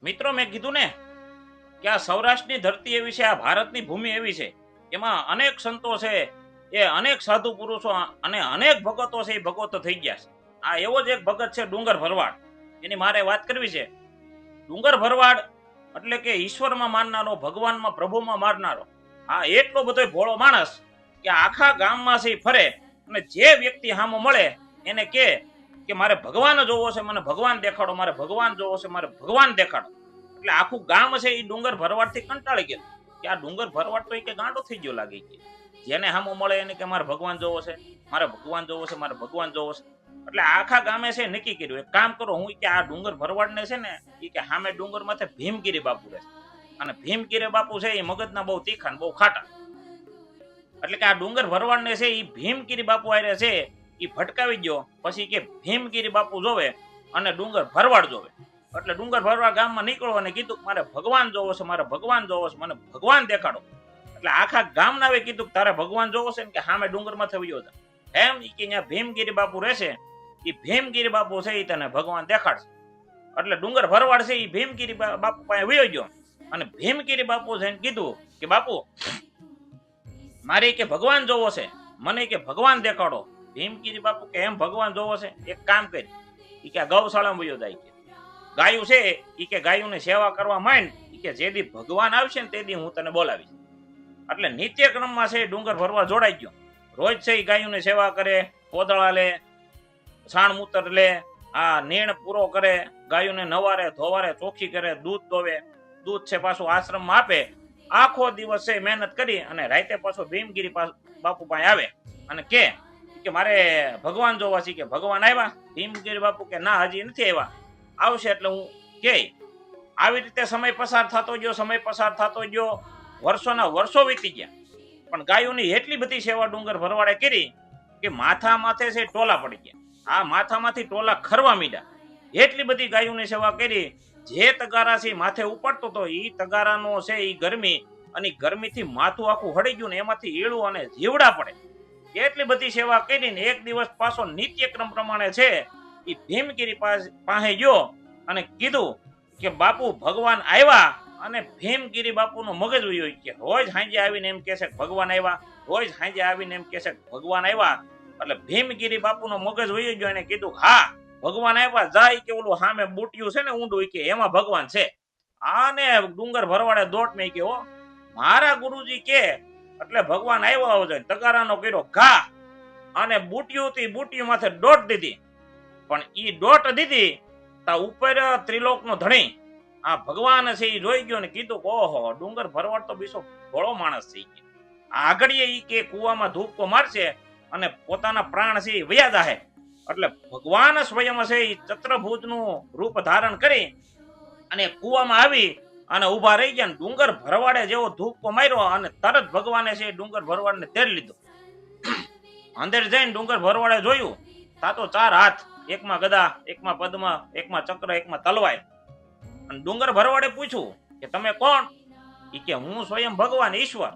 મિત્રો મેં કીધું ને કે આ સૌરાષ્ટ્રની ધરતી એવી છે, આ ભારતની ભૂમિ એવી છે, એમાં અનેક સંતો છે, એ અનેક સાધુ પુરુષો અને અનેક ભગતો છે, એ ભગવતો થઈ ગયા છે. આ એવો જ એક ભગત છે ડુંગર ભરવાડ. એની મારે વાત કરવી છે. ડુંગર ભરવાડ એટલે કે ઈશ્વરમાં માનનારો, ભગવાનમાં પ્રભુમાં માનનારો, આ એટલો બધો ભોળો માણસ કે આખા ગામમાં છે ફરે અને જે વ્યક્તિ સામો મળે એને કે મારે ભગવાન જોવો છે, મને ભગવાન દેખાડો, મારે ભગવાન જોવો છે, મારે ભગવાન દેખાડો. એટલે આખું ગામ છે એ ડુંગર ભરવાડ થી કંટાળી ગયું કે આ ડુંગર ભરવાડ તો કે ગાંડો થઈ ગયો લાગે કે જેને સામો મળે એને કે મારે ભગવાન જોવો છે, મારે ભગવાન જોવો છે, મારે ભગવાન જોવો છે. એટલે આખા ગામે છે નક્કી કર્યું, એક કામ કરો, હું કે આ ડુંગર ભરવાડ ને છે ને એ કે સામે ડુંગર માથે ભીમગીરી બાપુ રહે અને ભીમગીરી બાપુ છે એ મગજના બહુ તીખા ને બહુ ખાટા. એટલે કે આ ડુંગર ભરવાડ ને છે એ ભીમગીરી બાપુ આરે છે એ ભટકાવી ગયો. પછી કે ભીમગીરી બાપુ જોવે અને ડુંગર ભરવાડ જોવે. એટલે ડુંગર ભરવાડ ગામમાં નીકળો અને કીધું કે મારે ભગવાન જોવો છે, મારે ભગવાન જોવો છે, મને ભગવાન દેખાડો. એટલે આખા ગામના એ કીધું કે તારે ભગવાન જોવો છે ને કે સામે ડુંગર માં થયો છે એમ કે અહીંયા ભીમગીરી બાપુ રહેશે, એ ભીમગીરી બાપુ છે એ તને ભગવાન દેખાડશે. એટલે ડુંગર ભરવાડ છે એ ભીમગીરી બાપુ પાસે વયો ગયો અને ભીમગીરી બાપુ જઈને કીધું કે બાપુ મારે કે ભગવાન જોવો છે, મને કે ભગવાન દેખાડો. ભીમગીરી બાપુ કે એમ ભગવાન જોવો છે, એક કામ કરી એ કે ગૌશાળામાં વયો જાય કે ગાયું છે એ કે ગાયુંની સેવા કરવા માંડ, કે જે દી ભગવાન આવશે ને તે દી હું તને બોલાવીશ. એટલે નિત્યક્રમમાં છે ડુંગર ભરવા જોડાઈ ગયો. રોજ છે એ ગાયુંની સેવા કરે, કોદળા લે, છાણ મૂતર લે, આ નીણ પૂરો કરે, ગાયોને નવારે ધોવારે ચોખ્ખી કરે, દૂધ દોવે, દૂધ છે પાછું આશ્રમમાં આપે. આખો દિવસ છે મહેનત કરી અને રાતે પાછો ભીમગીરી બાપુ પાસે આવે અને કે મારે ભગવાન જોવા છે. કે ભગવાન આવ્યા? ભીમગીરી બાપુ કે ના, હજી નથી આવ્યા, આવશે એટલે હું કે. આવી રીતે સમય પસાર થતો ગયો, સમય પસાર થતો ગયો, વર્ષોના વર્ષો વીતી ગયા. પણ ગાયોની એટલી બધી સેવા ડુંગર ભરવાડે કરી કે માથા માથે છે ટોલા પડી ગયા. આ માથામાંથી ટોલા ખરવા મીડ્યા. એટલી બધી ગાયોની સેવા કરી, જે તગારા છે માથે ઉપાડતો હતો એ તગારાનો છે એ ગરમી અને ગરમીથી માથું આખું હળી ગયું ને એમાંથી ઈળું અને જીવડા પડે. એટલી બધી સેવા કરીને એક દિવસ પાછો નિત્યક્રમ પ્રમાણે છે એ ભીમગીરી પાસે ગયો અને કીધું કે બાપુ ભગવાન આવ્યા. અને ભીમગીરી બાપુનો મગજ વયો કે રોજ સાંજે આવીને એમ કહે છે ભગવાન આવ્યા, રોજ સાંજે આવીને એમ કહે છે ભગવાન આવ્યા. એટલે ભીમગીરી બાપુનો મગજ વયો ગયો અને કીધું હા ભગવાન આવ્યા, જાય કે ઓલું સામે બુટિયું છે ને ઊંડું કે એમાં ભગવાન છે. આને ડુંગર ભરવાડે દોટ મેં કે મારા ગુરુજી કે એટલે ભગવાન આવ્યા હોય. તગારાનો કર્યો ઘા અને બુટિયું માથે દોટ દીધી. પણ ઈ દોટ દીધી તા ઉપર ત્રિલોકનો ધણી આ ભગવાન છે એ જોઈ ગયો ને કીધું ઓહો ડુંગર ભરવાડ તો બીસો ભોળો માણસ છે. આગળીએ ઈ કે કુવામાં ધૂપકો મારશે અને પોતાના પ્રાણ છે એ વયા જાહે. એટલે ભગવાન સ્વયં છે એ ચત્રભુજનું રૂપ ધારણ કરી અને કુવામાં આવી અને ઉભા રહી ગયા. ડુંગર ભરવાડે જેવો ધૂપકો માર્યો અને તરત ભગવાને છે ડુંગર ભરવાડને તેડી લીધો. અંદર જઈને ડુંગર ભરવાડે જોયું તા તો 4 હાથ, એકમાં ગદા, એકમાં પદ્મ, એકમાં ચક્ર, એકમાં તલવાર. અને ડુંગર ભરવાડે પૂછ્યું કે તમે કોણ? ઈ કે હું સ્વયં ભગવાન ઈશ્વર.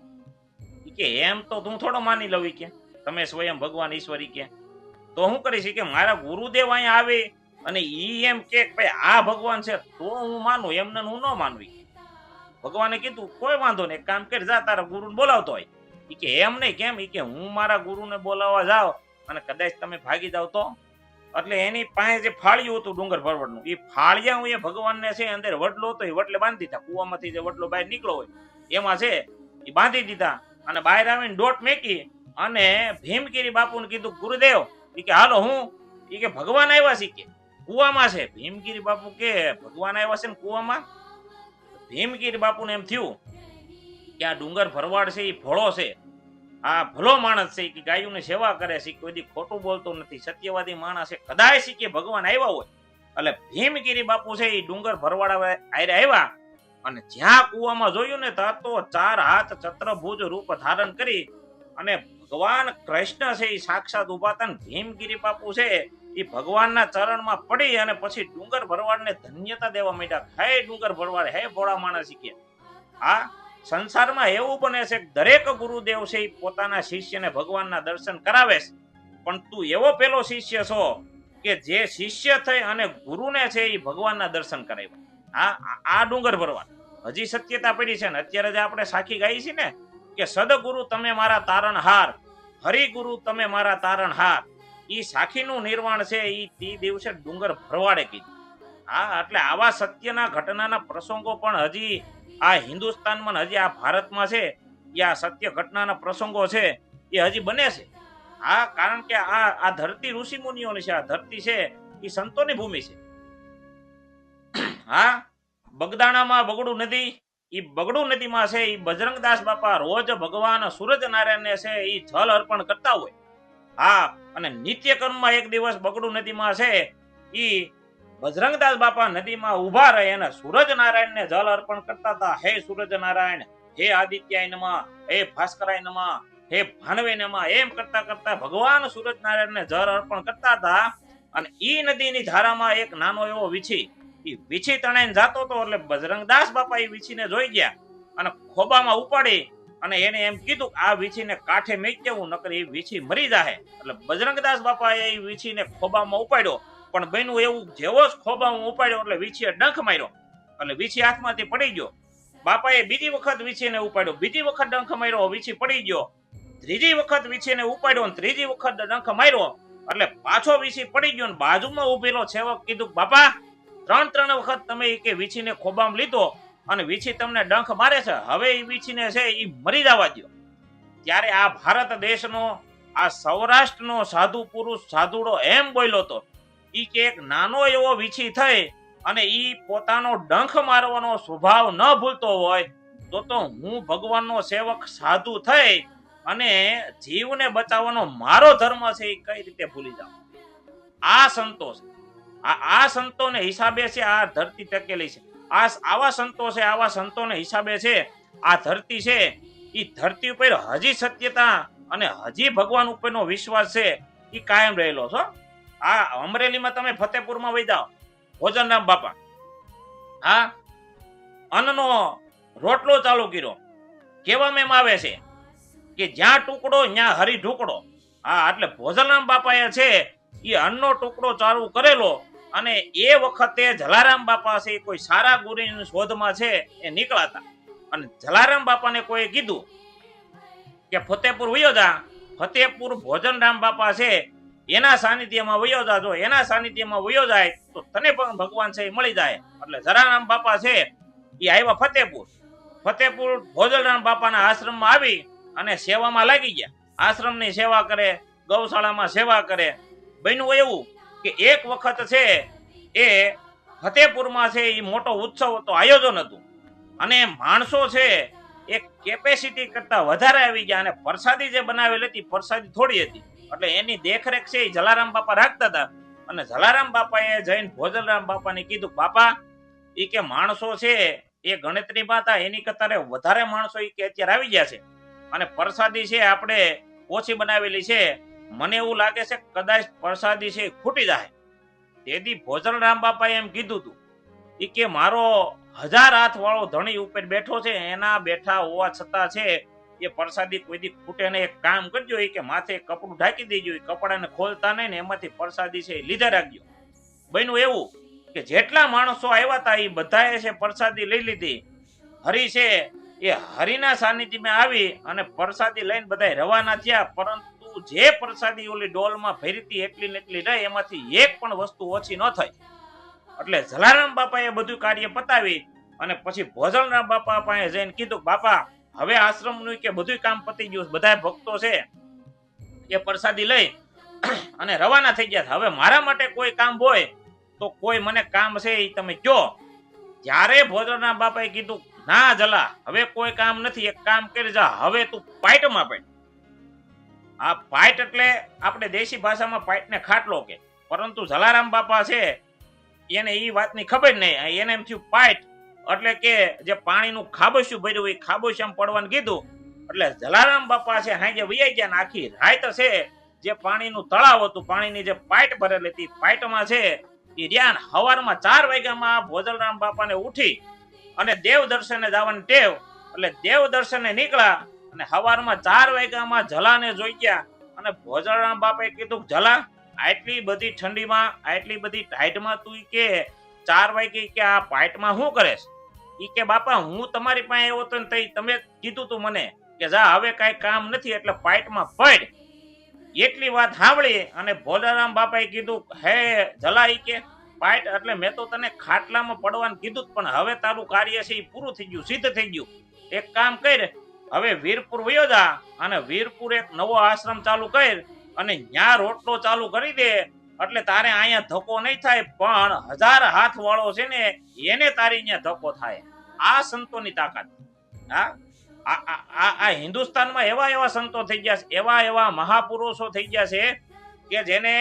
ઈ કે એમ તો તું થોડો માની લઉં કે તમે સ્વયં ભગવાન ઈશ્વર. ઈ કે તો હું કરીશ કે મારા ગુરુદેવ અહીંયા આવે અને ઈ એમ કે ભાઈ આ ભગવાન છે તો હું માનું, એમને હું ન માનવી. ભગવાને કીધું કોઈ વાંધો નહીં, કામ કરી જા તારા ગુરુને બોલાવતો હોય. ઈ કે એમ નહીં, કેમ? ઈ કે હું મારા ગુરુને બોલાવવા જાવ અને કદાચ તમે ભાગી જાવ તો? એટલે એની પાસે જે ફાળિયું હતું ડુંગર ભરવાડનું, એ ફાળિયા હું એ ભગવાનને છે અંદર વડલો હતો એ વડલે બાંધી દીધા. કુવામાંથી જે વડલો બહાર નીકળો હોય એમાં છે એ બાંધી દીધા અને બહાર આવીને દોટ મેકી અને ભીમગીરી બાપુને કીધું ગુરુદેવ ઈ કે હાલો હું ઈ કે ભગવાન આવ્યા છે કે કુવામાં છે. ભીમગીરી બાપુ કે ભગવાન આવ્યા છે ને કુવામાં? ભીમગીરી બાપુને એમ થયું કે આ ડુંગર ભરવાડ છે એ ભોળો છે, આ ભલો માણસ છે કે ગાયોની સેવા કરે છે, કોઈ દી ખોટું બોલતો નથી, સત્યવાદી માણસ છે, કદાચ કે ભગવાન આવ્યા હોય. એટલે ભીમગીરી બાપુ છે એ ડુંગર ભરવાડા આરે આવ્યા અને જ્યાં કુવામાં જોયું ને ત્યાં તો 4 હાથ ચત્રભુજ રૂપ ધારણ કરી અને ભગવાન કૃષ્ણ છે એ સાક્ષાત ઉભા હતા. ભીમગીરી બાપુ છે એ ભગવાનના ચરણમાં પડી અને પછી ડુંગર ભરવાડને ધન્યતા દેવા માંડ્યા. હે ડુંગર ભરવાડ, હે ભોળા માણસ કે આ સંસારમાં એવું બને છે કે દરેક ગુરુદેવ છે એ પોતાના શિષ્યને ભગવાનના દર્શન કરાવે છે, પણ તું એવો પેલો શિષ્ય છો કે જે શિષ્ય થઈ અને ગુરુને છે એ ભગવાનના દર્શન કરાવ્યા. આ ડુંગર ભરવા હજી સત્યતા પડી છે ને અત્યારે જે આપણે સાખી ગાઈ છે ને કે સદગુરુ તમે મારા તારણહાર, હરિગુરુ તમે મારા તારણહાર, ઈ સાખીનું નિર્વાણ છે ઈ તે દિવસે ડુંગર ભરવાડે કીધું. એટલે આવા સત્યના ઘટનાના પ્રસંગો પણ હજી આ હિન્દુસ્તાનમાં હજી આ ભારતમાં છે એ આ સત્ય ઘટનાના પ્રસંગો છે એ હજી બને છે. કારણ કે આ ધરતી ઋષિ મુનિઓની છે, આ ધરતી છે એ સંતોની ભૂમિ છે. બગદાણામાં બગડુ નદી, એ બગડુ નદીમાં છે એ બજરંગદાસ બાપા રોજ ભગવાન સૂરજનારાયણને છે એ જલ અર્પણ કરતા હોય. અને નિત્ય કર્મમાં એક દિવસ બગડુ નદીમાં છે એ બજરંગદાસ બાપા નદીમાં ઉભા રહે અને સૂરજનારાયણને જલ અર્પણ કરતા હતા. હે સૂરજનારાયણ, હે આદિત્યાય નમઃ, હે ભાસ્કરાય નમઃ, હે ભાનવે નમઃ, એમ કરતા કરતા ભગવાન સૂરજનારાયણને જળ અર્પણ કરતા હતા. અને ઈ નદીની ધારામાં એક નાનો એવો વીછી, એ વીછી તણાઈને જાતો હતો. એટલે બજરંગદાસ બાપા એ વીછીને જોઈ ગયા અને ખોબામાં ઉપાડી અને એને એમ કીધું કે આ વીછીને કાંઠે મેક દેવું, નકર એ વીછી મરી જાહે. એટલે બજરંગદાસ બાપાએ એ વીછીને ખોબામાં ઉપાડ્યો. પણ બન્યું એવું, જેવો જ ખોબામાં ઉપાડ્યો એટલે વીછીએ ડંખ માર્યો, એટલે વીછી હાથમાંથી પડી ગયો. બાપાએ બીજી વખત વીછીને ઉપાડ્યો, બીજી વખત ડંખ માર્યો, વીછી પડી ગયો. ત્રીજી વખત વીછીને ઉપાડ્યો, ત્રીજી વખત ડંખ માર્યો એટલે પાછો વીછી પડી ગયો. ને બાજુમાં ઉભેલો સેવક કીધું, બાપા ત્રણ વખત તમે કે વીછીને ખોબામાં લીધો અને વીછી તમને ડંખ મારે છે, હવે એ વીછીને છે એ મરી જવા દો. ત્યારે આ ભારત દેશનો, આ સૌરાષ્ટ્રનો સાધુ પુરુષ સાધુડો એમ બોલ્યો હતો ઈ કે એક નાનો એવો વીછી થઈ અને ઈ પોતાનો ડંખ મારવાનો સ્વભાવ ન ભૂલતો હોય તો હું ભગવાનનો સેવક સાધુ થઈ અને જીવને બચાવવાનો મારો ધર્મ છે એ કઈ રીતે ભૂલી જાવ. આ સંતો છે, આ સંતોને હિસાબે છે આ ધરતી ટકેલી છે. આવા સંતો છે, આવા સંતોને હિસાબે છે આ ધરતી છે. એ ધરતી ઉપર હજી સત્યતા અને હજી ભગવાન ઉપરનો વિશ્વાસ છે એ કાયમ રહેલો છો. અમરેલીમાં તમે ફતેપુરમાં વઈ જાઓ, ભોજનરામ બાપા અન્નનો રોટલો ચાલુ કર્યો. કેવામાં એમ આવે છે કે જ્યાં ટુકડો ત્યાં હરી ઢુકડો. એટલે ભોજનરામ બાપાએ છે એ અન્નનો ટુકડો ચાલુ કરેલો અને એ વખતે જલારામ બાપા છે કોઈ સારા ગુરુની શોધમાં છે એ નીકળાતા. અને જલારામ બાપાને કોઈ કીધું કે ફતેપુર વયો જા, ફતેપુર ભોજનરામ બાપા છે એના સાનિધ્યમાં વયો જા, જો એના સાનિધ્યમાં વયો જાય તો તને પણ ભગવાન છે એ મળી જાય. એટલે જલારામ બાપા છે એ આવ્યા ફતેપુર ભોજનરામ બાપાના આશ્રમમાં આવી અને સેવામાં લાગી ગયા. આશ્રમની સેવા કરે, ગૌશાળામાં સેવા કરે. બન્યું એવું કે એક વખત છે એ ફતેપુરમાં છે એ મોટો ઉત્સવ હતો, આયોજન હતું અને માણસો છે એ કેપેસિટી કરતા વધારે આવી ગયા અને પ્રસાદી જે બનાવેલી હતી પ્રસાદી થોડી હતી. એટલે એની દેખરેખ છે એ જલારામ બાપા રાખતા હતા. અને જલારામ બાપાએ જઈને ભોજનરામ બાપાને કીધું, બાપા એ કે માણસો છે એ ગણતરીમાં હતા એની કરતા વધારે માણસો એ કે અત્યારે આવી ગયા છે અને પ્રસાદી છે આપણે ઓછી બનાવેલી છે. મને એવું લાગે છે કદાચ પ્રસાદી છે ખૂટી જાય. તેથી ભોજનરામ બાપાએ એમ કીધું હતું એ કે મારો 1000 હાથ વાળો ધણી ઉપર બેઠો છે, એના બેઠા હોવા છતાં છે એ પ્રસાદી કોઈ દી ખૂટે ને. એક કામ કરજો એ કે માથે કપડું ઢાંકી દેજો, એ કપડાને ખોલતા નહીં ને એમાંથી પ્રસાદી છે લીધા રાખજો. બન્યું એવું કે જેટલા માણસો આવ્યા હતા એ બધાએ છે પ્રસાદી લઈ લીધી. હરી છે એ હરિના સાનિધ્યમાં આવી અને પ્રસાદી લઈને બધા રવાના થયા. પરંતુ જે પ્રસાદી ઓલી ડોલમાં ભરીતી એટલી ને એટલી રહી, એમાંથી એક પણ વસ્તુ ઓછી ન થઈ. એટલે જલારામ બાપાએ બધું કાર્ય પતાવી અને પછી ભોજનરામ બાપા પાસે જઈને કીધું, બાપા હવે આશ્રમનું કે બધું કામ પતી ગયું, બધા ભક્તો છે એ પ્રસાદી લઈ અને રવાના થઈ ગયા. હવે મારા માટે કોઈ કામ હોય તો કોઈ મને કામ છે એ તમે કહો. ત્યારે ભોજનરામ બાપાએ કીધું, ના જલા, હવે કોઈ કામ નથી, એક કામ કરી જા, હવે તું પાઇટમાં પડ. આ પાઇટ એટલે આપણે દેશી ભાષામાં પાઇટને ખાટલો કે, પરંતુ જલારામ બાપા છે એને એ વાતની ખબર નહીં. એને એમ થયું પાઇટ એટલે કે જે પાણીનું ખાબોચિયું ભર્યું હોય ખાબોચિયામાં પડવાનું કીધું. એટલે જલારામ બાપા છે હાંજે વૈયા ગયા ને આખી રાત છે જે પાણીનું તળાવ હતું, પાણીની જે પાઇટ ભરેલી હતી, પાઇટમાં છે એ રહ્યા. સવારમાં 4 વાગ્યામાં ભોજનરામ બાપાને ઉઠી અને દેવ દર્શને જવાની ટેવ, એટલે દેવ દર્શને નીકળ્યા અને સવારમાં 4 વાગ્યામાં જલાને જોઈ ગયા. અને ભોજનરામ બાપાએ કીધું, જલા આટલી બધી ઠંડીમાં, આટલી બધી ટાઈટમાં તું કે 4 વાગે કે આ પાઇટમાં શું કરે છે? ઈ કે બાપા હું તમારી પાસે આવ્યો તો ને તઈ તમે કીધું તું મને કે જા હવે કાંઈ કામ નથી એટલે પાઇટમાં પડ. એટલી વાત સાંભળી અને ભોલારામ બાપાએ કીધું હે જલા ઈ કે પાઇટ એટલે મેં તો તને ખાટલામાં પડવાનું કીધું પણ હવે તારું કાર્ય છે એ પૂરું થઈ ગયું, સિદ્ધ થઈ ગયું. એક કામ કર, હવે વીરપુર વયો જા અને વીરપુર એક નવો આશ્રમ ચાલુ કર અને ન્યા રોટલો ચાલુ કરી દે એટલે તારે અહીંયા ધક્કો નહીં થાય પણ 1000 હાથ વાળો છે ને એને તારી અહીંયા ધક્કો થાય. આ સંતોની તાકાત. હા, આ હિન્દુસ્તાનમાં એવા એવા સંતો થઈ ગયા છે, એવા એવા મહાપુરુષો થઈ ગયા છે કે જેને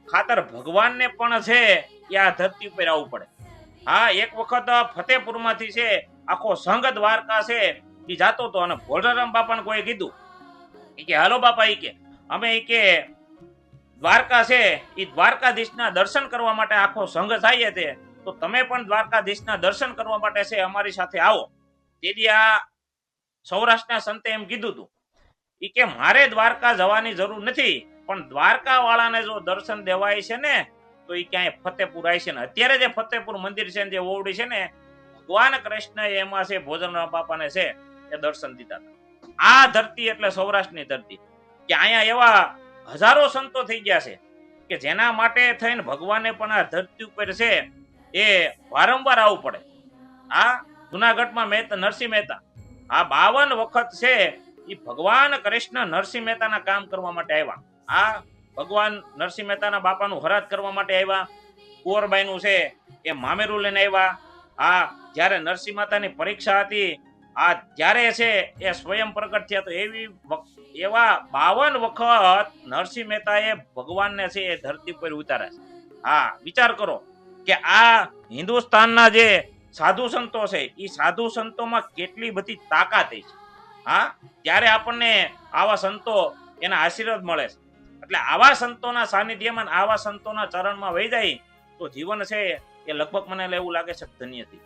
ખાતર ભગવાનને પણ છે કે આ ધરતી ઉપર આવવું પડે. હા, એક વખત ફતેપુરમાંથી છે આખો સંઘ દ્વારકા છે એ જાતો હતો અને ભોલારામ બાપાને કોઈ કીધું કે હાલો બાપા ઈ કે અમે ઈ કે દ્વારકા છે એ દ્વારકાધીશના દર્શન કરવા માટે આખો સંઘ થાય છે તો તમે પણ દ્વારકાધીશના દર્શન કરવા માટે છે અમારી સાથે આવો. તેથી આ સૌરાષ્ટ્રના સંતે એમ કીધું હતું ઈ કે મારે દ્વારકા જવાની જરૂર નથી પણ દ્વારકા વાળાને જો દર્શન દેવાય છે ને તો ઈ ક્યાંય ફતેપુર આવી છે ને અત્યારે જે ફતેપુર મંદિર છે જે ઓવડી છે ને ભગવાન કૃષ્ણ એમાં છે ભોજનરામ બાપાને છે એ દર્શન દીધા હતા. આ ધરતી એટલે સૌરાષ્ટ્રની ધરતી કે અહીંયા એવા હજારો સંતો થઈ ગયા છે કે જેના માટે થઈને ભગવાને પણ આ ધરતી ઉપર છે એ વારંવાર આવવું પડે. આ જુનાગઢમાં નરસિંહ મહેતા આ 52 વખત છે એ ભગવાન કૃષ્ણ નરસિંહ મહેતાના કામ કરવા માટે આવ્યા. આ ભગવાન નરસિંહ મહેતાના બાપાનું હરાજ કરવા માટે આવ્યા. કુંવરબાઈનું છે એ મામેરું લઈને આવ્યા. આ જ્યારે નરસિંહ માતાની પરીક્ષા હતી આ ત્યારે છે એ સ્વયં પ્રગટ થયા તો એવા 52 વખત નરસિંહ મહેતાએ ભગવાનને છે એ ધરતી પર ઉતાર્યા છે. હા, વિચાર કરો કે આ હિન્દુસ્તાનના જે સાધુ સંતો છે એ સાધુ સંતોમાં કેટલી બધી તાકાત છે. હા, ત્યારે આપણને આવા સંતો એના આશીર્વાદ મળે છે. એટલે આવા સંતોના સાનિધ્યમાં આવા સંતોના ચરણમાં વહી જાય તો જીવન છે એ લગભગ મને એવું લાગે છે ધન્ય થઈ.